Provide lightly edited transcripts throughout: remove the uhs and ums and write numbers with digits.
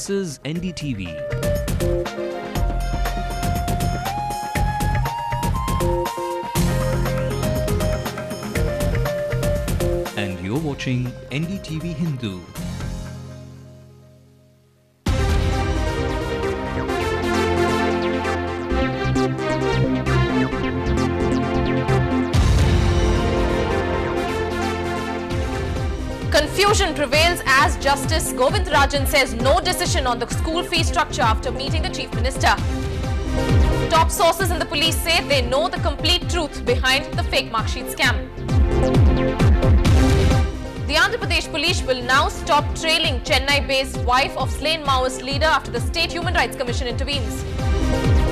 This is NDTV. And you're watching Ndtv-Hindu. Confusion prevails as Justice Govindarajan says no decision on the school fee structure after meeting the Chief Minister. Top sources in the police say they know the complete truth behind the fake marksheet scam. The Andhra Pradesh police will now stop trailing Chennai-based wife of slain Maoist leader after the State Human Rights Commission intervenes.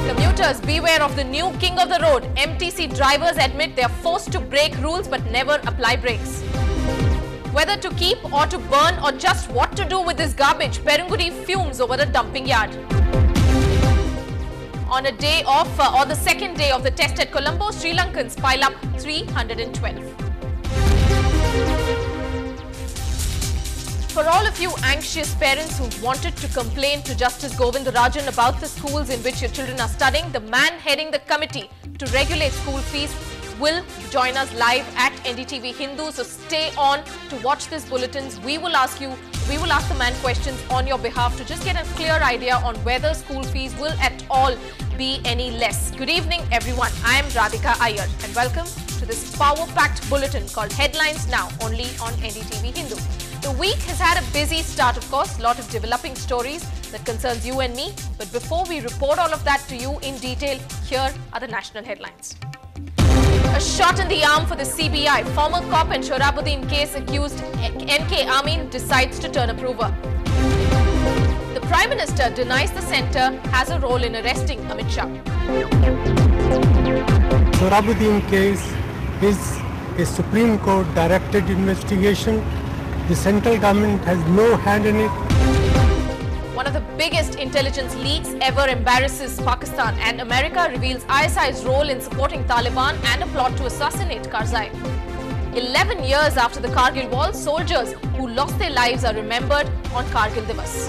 Commuters, beware of the new king of the road. MTC drivers admit they are forced to break rules but never apply brakes. Whether to keep or to burn or just what to do with this garbage, Perungudi fumes over a dumping yard. On a day of, or the second day of the test at Colombo, Sri Lankans pile up 312. For all of you anxious parents who wanted to complain to Justice Govindarajan about the schools in which your children are studying, the man heading the committee to regulate school fees will join us live at Ndtv-Hindu. So stay on to watch these bulletins. We will ask the man questions on your behalf to just get a clear idea on whether school fees will at all be any less. Good evening, everyone. I am Radhika Iyer and welcome to this power-packed bulletin called Headlines Now, only on Ndtv-Hindu. The week has had a busy start, of course, a lot of developing stories that concerns you and me. But before we report all of that to you in detail, here are the national headlines. A shot in the arm for the CBI. Former cop and Shorabuddin case accused NK Amin decides to turn a prover. The Prime Minister denies the centre has a role in arresting Amit Shah. Shorabuddin case is a Supreme Court directed investigation. The central government has no hand in it. One of the biggest intelligence leaks ever embarrasses Pakistan, and America reveals ISI's role in supporting Taliban and a plot to assassinate Karzai. 11 years after the Kargil War, soldiers who lost their lives are remembered on Kargil Divas.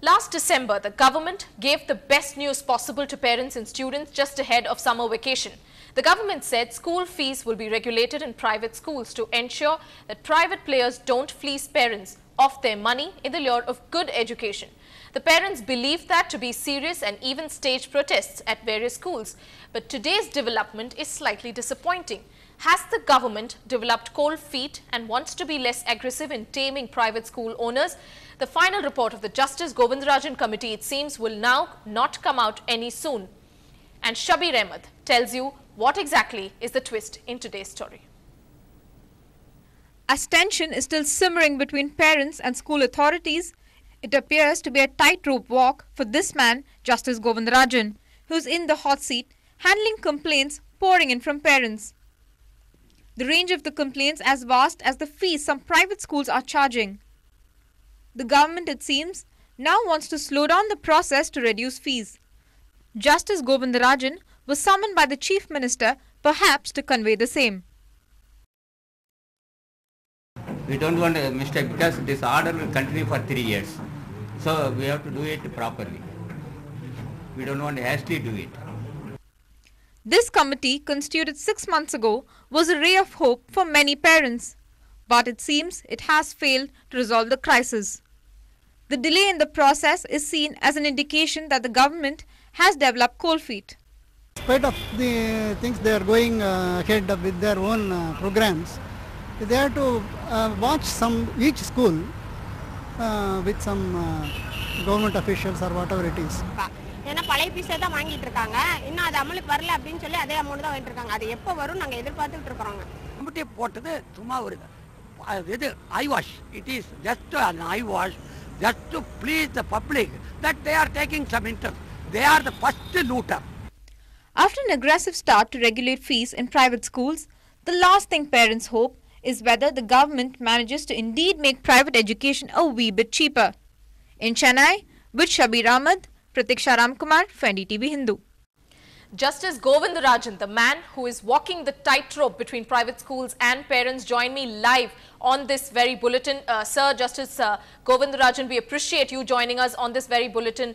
Last December, the government gave the best news possible to parents and students just ahead of summer vacation. The government said school fees will be regulated in private schools to ensure that private players don't fleece parents of their money in the lure of good education. The parents believed that to be serious and even staged protests at various schools. But today's development is slightly disappointing. Has the government developed cold feet and wants to be less aggressive in taming private school owners? The final report of the Justice Govindarajan committee, it seems, will now not come out any soon. And Shabir Ahmed tells you what exactly is the twist in today's story. As tension is still simmering between parents and school authorities, it appears to be a tightrope walk for this man, Justice Govindarajan, who's in the hot seat, handling complaints pouring in from parents. The range of the complaints as vast as the fees some private schools are charging. The government, it seems, now wants to slow down the process to reduce fees. Justice Govindarajan was summoned by the Chief Minister, perhaps to convey the same. We don't want a mistake because this order will continue for 3 years. So we have to do it properly. We don't want to hastily do it. This committee, constituted 6 months ago, was a ray of hope for many parents. But it seems it has failed to resolve the crisis. The delay in the process is seen as an indication that the government has developed cold feet. In spite of the things they are going ahead with their own programs, they have to watch each school with some government officials or whatever it is. ஏன்னா பழைய பீஸை தான் வாங்கிட்டு இருக்காங்க. இன்னும் அது அமலுக்கு வரல அப்படின்னு சொல்லி அதே அமௌண்ட் தான் வாங்கிட்டு இருக்காங்க. அது எப்போ வரும் நாங்கள் எதிர்பார்த்துட்டு இருக்கோங்க. கமிட்டி போட்டது சும்மா ஒரு இது eye wash. It is just an eye wash just to please the public that they are taking some interest. They are the first looter. After an aggressive start to regulate fees in private schools, the last thing parents hope is whether the government manages to indeed make private education a wee bit cheaper. In Chennai, with Shabir Ahmed, Pratiksha Ramkumar for NDTV-Hindu. Justice Govindarajan, the man who is walking the tightrope between private schools and parents, join me live on this very bulletin. Sir, Justice Govindarajan, we appreciate you joining us on this very bulletin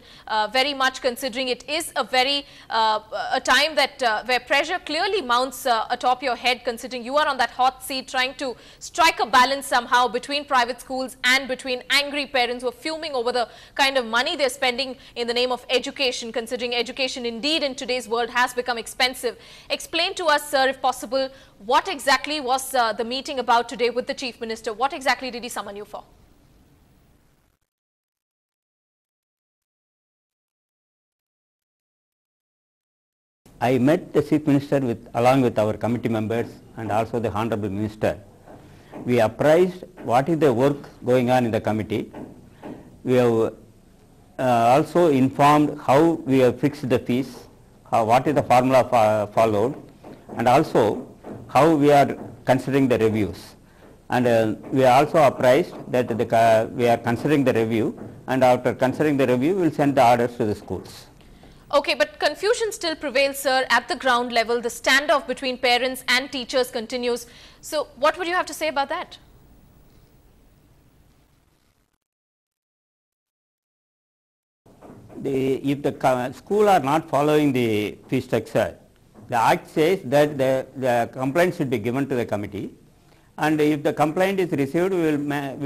very much, considering it is a very a time that where pressure clearly mounts atop your head, considering you are on that hot seat trying to strike a balance somehow between private schools and between angry parents who are fuming over the kind of money they're spending in the name of education, considering education indeed in today's world has become expensive. Explain to us, sir, if possible, what exactly was the meeting about today with the Chief Minister? What exactly did he summon you for? I met the Chief Minister along with our committee members and also the Honorable Minister. We apprised what is the work going on in the committee. We have also informed how we have fixed the fees, what is the formula followed, and also how we are considering the reviews. And we are also apprised that we are considering the review, and after considering the review, we will send the orders to the schools. Okay, but confusion still prevails, sir, at the ground level. The standoff between parents and teachers continues. So what would you have to say about that? If the school are not following the fee structure, the Act says that the complaint should be given to the committee, and if the complaint is received, we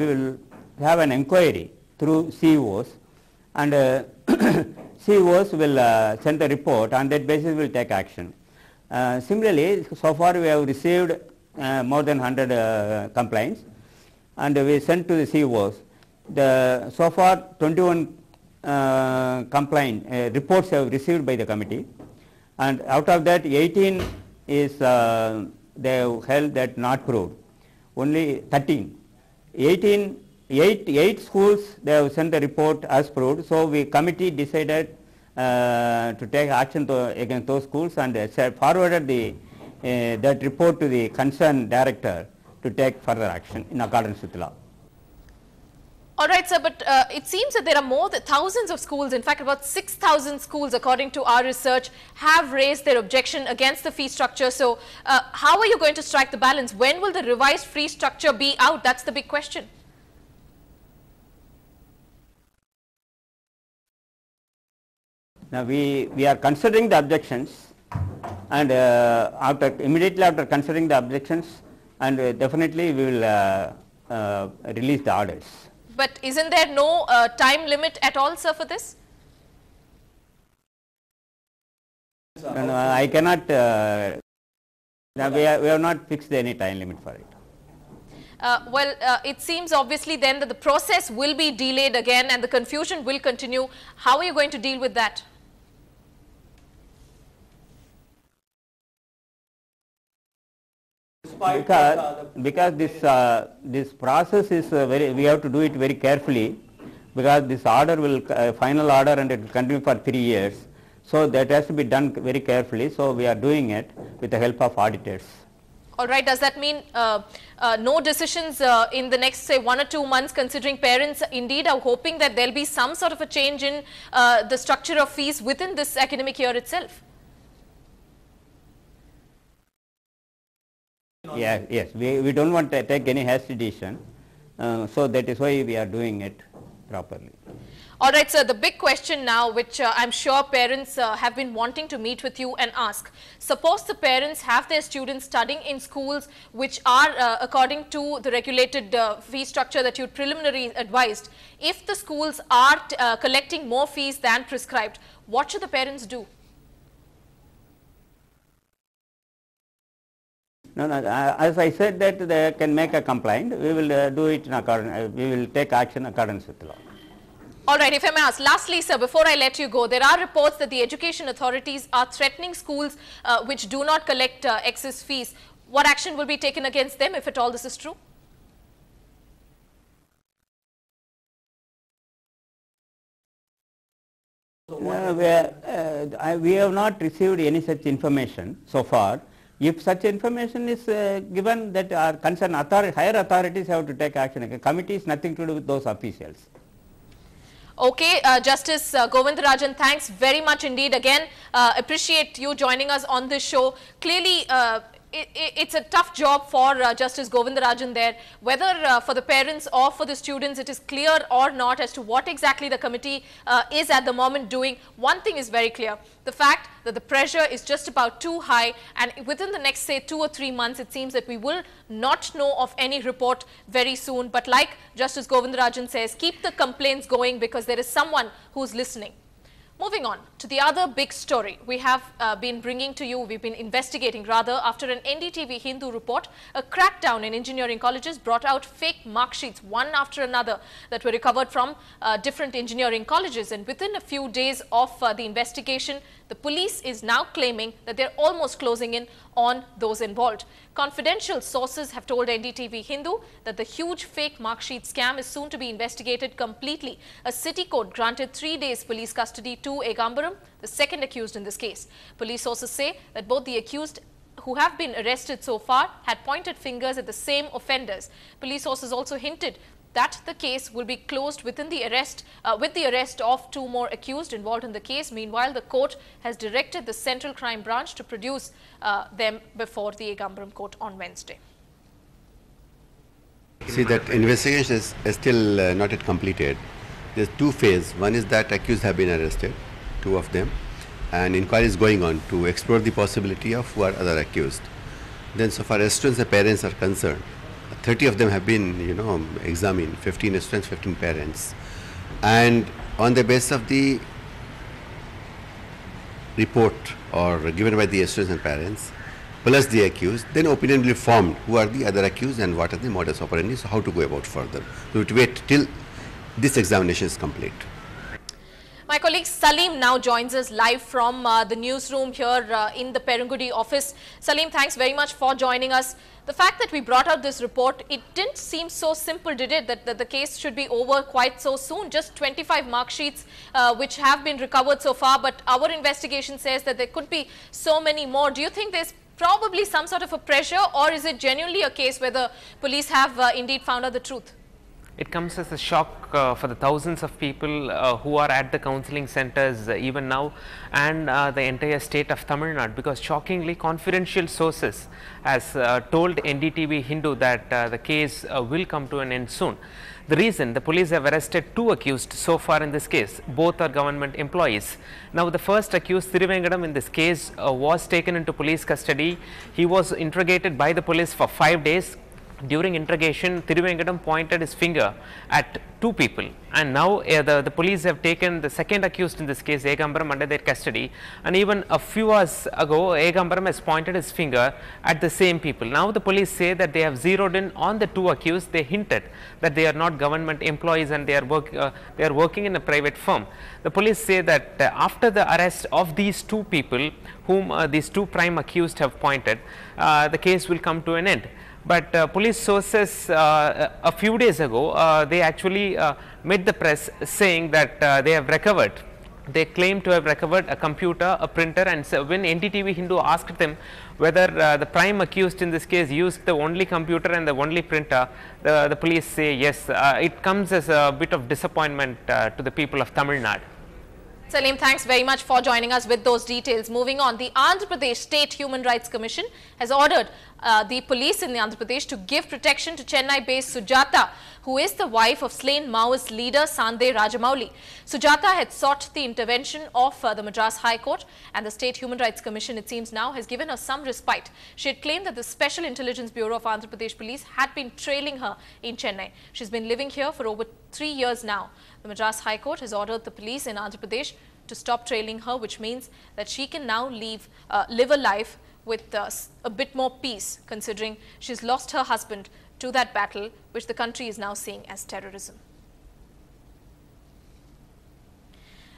will have an inquiry through CEOs, and CEOs will send a report. On that basis, we will take action. Similarly, so far we have received more than 100 complaints, and we sent to the CEOs. So far 21 complaint reports have received by the committee, and out of that 18 is they have held that not proved. Only 13. 8 schools they have sent the report as proved. So we committee decided to take action against those schools, and forwarded that report to the concerned director to take further action in accordance with law. All right, sir, but it seems that there are more than thousands of schools, in fact about 6,000 schools according to our research, have raised their objection against the fee structure. So how are you going to strike the balance? When will the revised fee structure be out? That's the big question. Now we are considering the objections, and immediately after considering the objections, and definitely we will release the orders. But isn't there no time limit at all, sir, for this? No, I cannot. We have not fixed any time limit for it. It seems obviously then that the process will be delayed again and the confusion will continue. How are you going to deal with that? Because this process is we have to do it very carefully, because this order will final order, and it will continue for 3 years. So that has to be done very carefully. So we are doing it with the help of auditors. All right. Does that mean no decisions in the next, say, 1 or 2 months, considering parents indeed are hoping that there will be some sort of a change in the structure of fees within this academic year itself? Yes, we don't want to take any hasty decision, so that is why we are doing it properly. All right, sir, the big question now, which I'm sure parents have been wanting to meet with you and ask. Suppose the parents have their students studying in schools which are according to the regulated fee structure that you preliminarily advised. If the schools are collecting more fees than prescribed, what should the parents do? No, as I said that they can make a complaint, we will do it in accordance, we will take action in accordance with the law. All right, if I may ask, lastly, sir, before I let you go, there are reports that the education authorities are threatening schools which do not collect excess fees. What action will be taken against them if at all this is true? We have not received any such information so far. If such information is given, that our concerned higher authorities have to take action. A committee is nothing to do with those officials. Okay, Justice Govindarajan, thanks very much indeed. Again, appreciate you joining us on this show. Clearly, it's a tough job for Justice Govindarajan there. Whether for the parents or for the students, it is clear or not as to what exactly the committee is at the moment doing. One thing is very clear. The fact that the pressure is just about too high, and within the next, say, 2 or 3 months, it seems that we will not know of any report very soon. But like Justice Govindarajan says, keep the complaints going because there is someone who's listening. Moving on to the other big story we have been bringing to you, we've been investigating rather, after an Ndtv-Hindu report, a crackdown in engineering colleges brought out fake mark sheets one after another that were recovered from different engineering colleges, and within a few days of the investigation, the police is now claiming that they're almost closing in on those involved. Confidential sources have told Ndtv-Hindu that the huge fake mark sheet scam is soon to be investigated completely. A city court granted 3 days police custody to Egambaram, the second accused in this case. Police sources say that both the accused who have been arrested so far had pointed fingers at the same offenders. Police sources also hinted that the case will be closed within the arrest, with the arrest of 2 more accused involved in the case. Meanwhile, the court has directed the Central Crime Branch to produce them before the Egambaram court on Wednesday. See, that investigation is still not yet completed. There's 2 phases. One is that accused have been arrested, 2 of them, and inquiry is going on to explore the possibility of who are other accused. Then so far as students and parents are concerned, 30 of them have been, examined, 15 students, 15 parents. And on the basis of the report or given by the students and parents, plus the accused, then opinion will be formed who are the other accused and what are the modus operandi, so how to go about further. So we wait till this examination is complete. My colleague Salim now joins us live from the newsroom here in the Perungudi office. Salim, thanks very much for joining us. The fact that we brought out this report, it didn't seem so simple, did it, that the case should be over quite so soon? Just 25 mark sheets which have been recovered so far, but our investigation says that there could be so many more. Do you think there's probably some sort of a pressure, or is it genuinely a case where the police have indeed found out the truth? It comes as a shock for the thousands of people who are at the counseling centers even now, and the entire state of Tamil Nadu, because shockingly confidential sources has told Ndtv-Hindu that the case will come to an end soon. The reason, the police have arrested 2 accused so far in this case. Both are government employees. Now the first accused, Thiruvengadam, in this case was taken into police custody. He was interrogated by the police for 5 days. During interrogation, Thiruvengadam pointed his finger at 2 people, and now the police have taken the second accused in this case, Egambaram, under their custody, and even a few hours ago, Egambaram has pointed his finger at the same people. Now the police say that they have zeroed in on the 2 accused. They hinted that they are not government employees and they are working in a private firm. The police say that after the arrest of these 2 people, whom these 2 prime accused have pointed, the case will come to an end. But police sources a few days ago, they actually met the press saying that they have recovered. They claim to have recovered a computer, a printer, and so when Ndtv-Hindu asked them whether the prime accused in this case used the only computer and the only printer, the police say yes. It comes as a bit of disappointment to the people of Tamil Nadu. Salim, thanks very much for joining us with those details. Moving on, the Andhra Pradesh State Human Rights Commission has ordered the police in the Andhra Pradesh to give protection to Chennai-based Sujata, who is the wife of slain Maoist leader Sande Rajamouli. Sujata had sought the intervention of the Madras High Court, and the State Human Rights Commission, it seems now, has given her some respite. She had claimed that the Special Intelligence Bureau of Andhra Pradesh Police had been trailing her in Chennai. She's been living here for over 3 years now. The Madras High Court has ordered the police in Andhra Pradesh to stop trailing her, which means that she can now live a life with a bit more peace, considering she's lost her husband to that battle, which the country is now seeing as terrorism.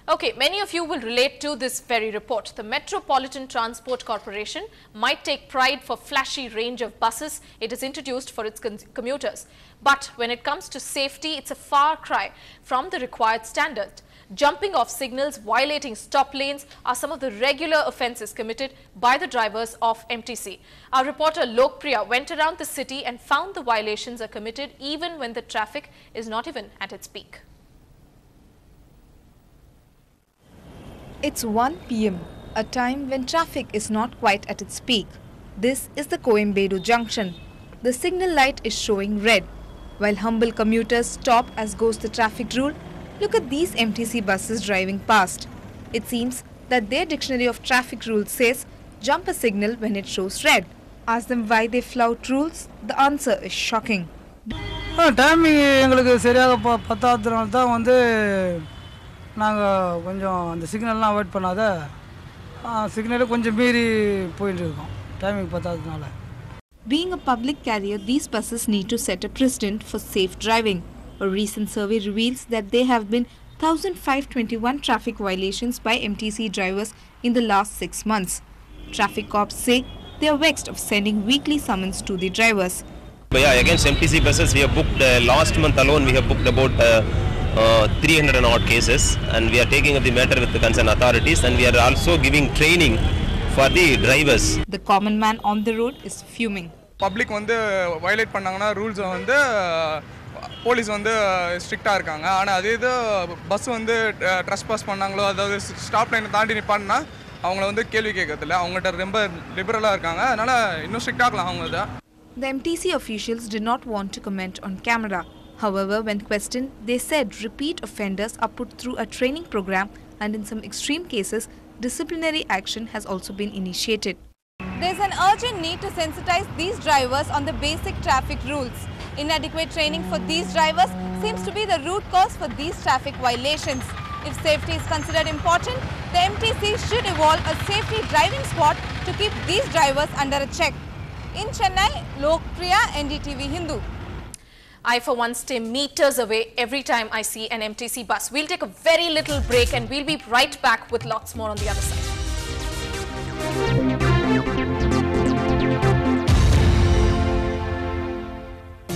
Okay, many of you will relate to this very report. The Metropolitan Transport Corporation might take pride for flashy range of buses it has introduced for its commuters. But when it comes to safety, it's a far cry from the required standard. Jumping off signals, violating stop lanes are some of the regular offences committed by the drivers of MTC. Our reporter Lokpriya went around the city and found the violations are committed even when the traffic is not even at its peak. It's 1 p.m., a time when traffic is not quite at its peak. This is the Coimbatore junction. The signal light is showing red. While humble commuters stop as goes the traffic rule, look at these MTC buses driving past. It seems that their dictionary of traffic rules says jump a signal when it shows red. Ask them why they flout rules, the answer is shocking. Timing எங்களுக்கு சரியாக பத்தாததுனால தான் வந்து நாங்கள் கொஞ்சம் அந்த சிக்னல்லாம் avoid பண்ணாத சிக்னலை கொஞ்சம் மீறி போயிட்டு இருக்கோம் timing பத்தாததுனால. Being a public carrier, these buses need to set a precedent for safe driving. A recent survey reveals that there have been 1,521 traffic violations by MTC drivers in the last 6 months. Traffic cops say they are vexed of sending weekly summons to the drivers. But yeah, against MTC buses, we have booked last month alone. We have booked about 300 and odd cases, and we are taking up the matter with the concerned authorities, and we are also giving training for the drivers. The common man on the road is fuming. Public வந்து violate பண்ணாங்கன்னா rules வந்து police வந்து ஸ்ட்ரிக்ட்டா இருக்காங்க. ஆனா அதே இது bus வந்து trespass பண்ணாங்களோ அதாவது ஸ்டாப் லைனை தாண்டி நிப்பாட்டினா அவங்கள வந்து கேள்வி கேட்கறதில்ல. அவங்ககிட்ட ரொம்ப லிபரலா இருக்காங்க. அதனால இன்னும் ஸ்ட்ரிக்ட் ஆக்கலாம் அவங்கள. The MTC officials did not want to comment on camera. However, when questioned, they said repeat offenders are put through a training program, and in some extreme cases, disciplinary action has also been initiated. There's an urgent need to sensitize these drivers on the basic traffic rules. Inadequate training for these drivers seems to be the root cause for these traffic violations. If safety is considered important, the MTC should evolve a safety driving squad to keep these drivers under a check. In Chennai, Lokpriya, Ndtv-Hindu. I for one stay meters away every time I see an MTC bus. We'll take a very little break and we'll be right back with lots more on the other side.